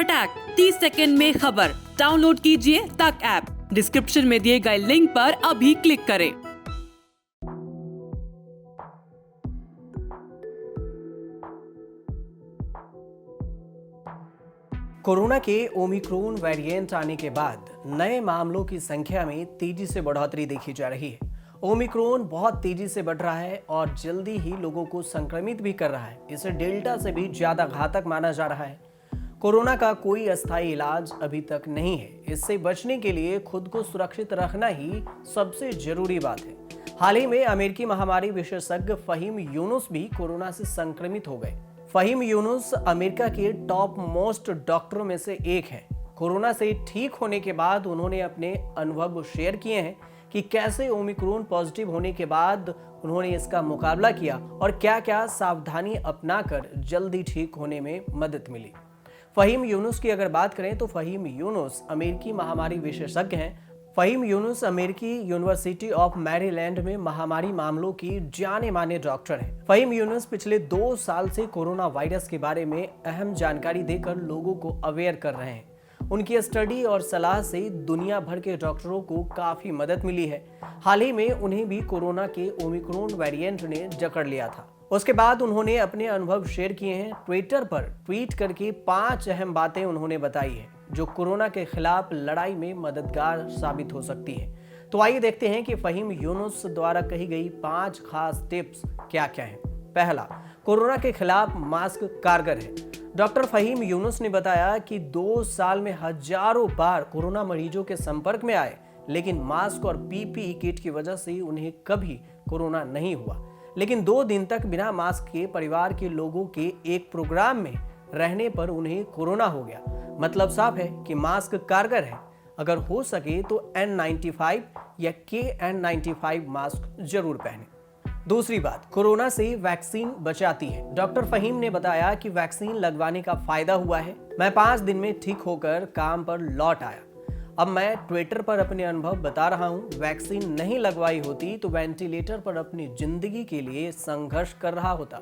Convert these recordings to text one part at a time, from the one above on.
फटाक 30 सेकंड में खबर। डाउनलोड कीजिए तक ऐप। डिस्क्रिप्शन में दिए गए लिंक पर अभी क्लिक करें। कोरोना के ओमिक्रॉन वेरिएंट आने के बाद नए मामलों की संख्या में तेजी से बढ़ोतरी देखी जा रही है। ओमिक्रॉन बहुत तेजी से बढ़ रहा है और जल्दी ही लोगों को संक्रमित भी कर रहा है। इसे डेल्टा से भी ज्यादा घातक माना जा रहा है। कोरोना का कोई अस्थायी इलाज अभी तक नहीं है। इससे बचने के लिए खुद को सुरक्षित रखना ही सबसे जरूरी बात है। हाल ही में अमेरिकी महामारी विशेषज्ञ फहीम यूनुस भी कोरोना से संक्रमित हो गए। फहीम यूनुस अमेरिका के टॉप मोस्ट डॉक्टरों में से एक हैं। कोरोना से ठीक होने के बाद उन्होंने अपने अनुभव शेयर किए हैं कि कैसे ओमिक्रॉन पॉजिटिव होने के बाद उन्होंने इसका मुकाबला किया और क्या क्या सावधानी अपनाकर जल्दी ठीक होने में मदद मिली। फहीम यूनुस की अगर बात करें तो फहीम यूनुस अमेरिकी महामारी विशेषज्ञ हैं। फहीम यूनुस अमेरिकी यूनिवर्सिटी ऑफ मैरीलैंड में महामारी मामलों की जाने माने डॉक्टर हैं। फहीम यूनुस पिछले 2 साल से कोरोना वायरस के बारे में अहम जानकारी देकर लोगों को अवेयर कर रहे हैं। उनकी स्टडी और सलाह से दुनिया भर के डॉक्टरों को काफी मदद मिली है। हाल ही में उन्हें भी कोरोना के ओमिक्रॉन वेरिएंट ने जकड़ लिया था। उसके बाद उन्होंने अपने अनुभव शेयर किए हैं। ट्विटर पर ट्वीट करके 5 अहम बातें उन्होंने बताई है जो कोरोना के खिलाफ लड़ाई में मददगार साबित हो सकती है। तो आइए देखते हैं कि फहीम यूनुस द्वारा कही गई 5 खास टिप्स क्या क्या हैं। पहला, कोरोना के खिलाफ मास्क कारगर है। डॉक्टर फहीम यूनुस ने बताया कि 2 साल में हजारों बार कोरोना मरीजों के संपर्क में आए, लेकिन मास्क और पीपीई किट की वजह से उन्हें कभी कोरोना नहीं हुआ। लेकिन 2 दिन तक बिना मास्क के परिवार के लोगों के एक प्रोग्राम में रहने पर उन्हें कोरोना हो गया। मतलब साफ है कि मास्क कारगर है। अगर हो सके तो N95 या KN95 मास्क जरूर पहने। दूसरी बात, कोरोना से वैक्सीन बचाती है। डॉक्टर फहीम ने बताया कि वैक्सीन लगवाने का फायदा हुआ है। मैं 5 दिन में ठीक होकर काम पर लौट आया। अब मैं ट्विटर पर अपने अनुभव बता रहा हूं। वैक्सीन नहीं लगवाई होती तो वेंटिलेटर पर अपनी जिंदगी के लिए संघर्ष कर रहा होता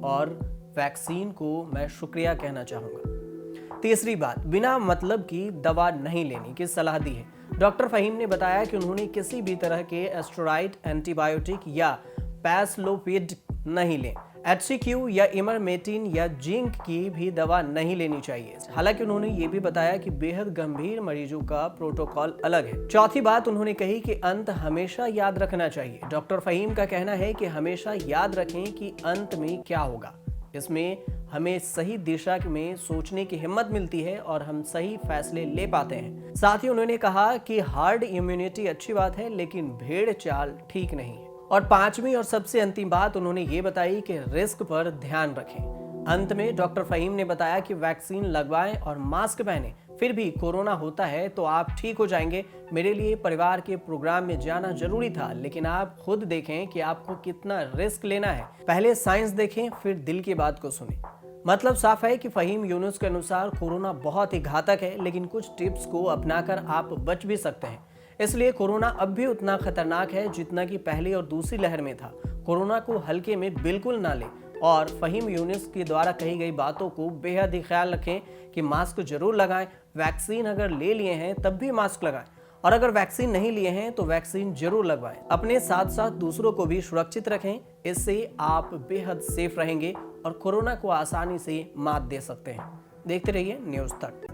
और वैक्सीन को मैं शुक्रिया कहना चाहूंगा। तीसरी बात, बिना मतलब की दवा नहीं लेने की सलाह दी है। डॉक्टर फहीम ने बताया कि उन्होंने किसी भी तरह के स्टेरॉइड, एंटीबायोटिक या पैक्सलोविड नहीं लें। HCQ या इमरमेटिन या जिंक की भी दवा नहीं लेनी चाहिए। हालांकि उन्होंने ये भी बताया कि बेहद गंभीर मरीजों का प्रोटोकॉल अलग है। चौथी बात उन्होंने कही कि अंत हमेशा याद रखना चाहिए। डॉक्टर फहीम का कहना है कि हमेशा याद रखें कि अंत में क्या होगा। इसमें हमें सही दिशा में सोचने की हिम्मत मिलती है और हम सही फैसले ले पाते हैं। साथ ही उन्होंने कहा कि हार्ड इम्यूनिटी अच्छी बात है, लेकिन भेड़ चाल ठीक नहीं है। और 5वीं और सबसे अंतिम बात उन्होंने ये बताई कि रिस्क पर ध्यान रखें। अंत में डॉक्टर फहीम ने बताया कि वैक्सीन लगवाएं और मास्क पहनें। फिर भी कोरोना होता है तो आप ठीक हो जाएंगे। मेरे लिए परिवार के प्रोग्राम में जाना जरूरी था, लेकिन आप खुद देखें कि आपको कितना रिस्क लेना है। पहले साइंस देखें, फिर दिल की बात को सुनें। मतलब साफ है कि फहीम यूनुस के अनुसार कोरोना बहुत ही घातक है, लेकिन कुछ टिप्स को अपनाकर आप बच भी सकते हैं। इसलिए कोरोना अब भी उतना खतरनाक है जितना कि पहली और दूसरी लहर में था। कोरोना को हल्के में बिल्कुल ना लें और फहीम यूनुस के द्वारा कही गई बातों को बेहद ही ख्याल रखें कि मास्क जरूर लगाएं। वैक्सीन अगर ले लिए हैं तब भी मास्क लगाएं और अगर वैक्सीन नहीं लिए हैं तो वैक्सीन जरूर लगवाएं। अपने साथ साथ दूसरों को भी सुरक्षित रखें। इससे आप बेहद सेफ रहेंगे और कोरोना को आसानी से मात दे सकते हैं। देखते रहिए न्यूज़ तक।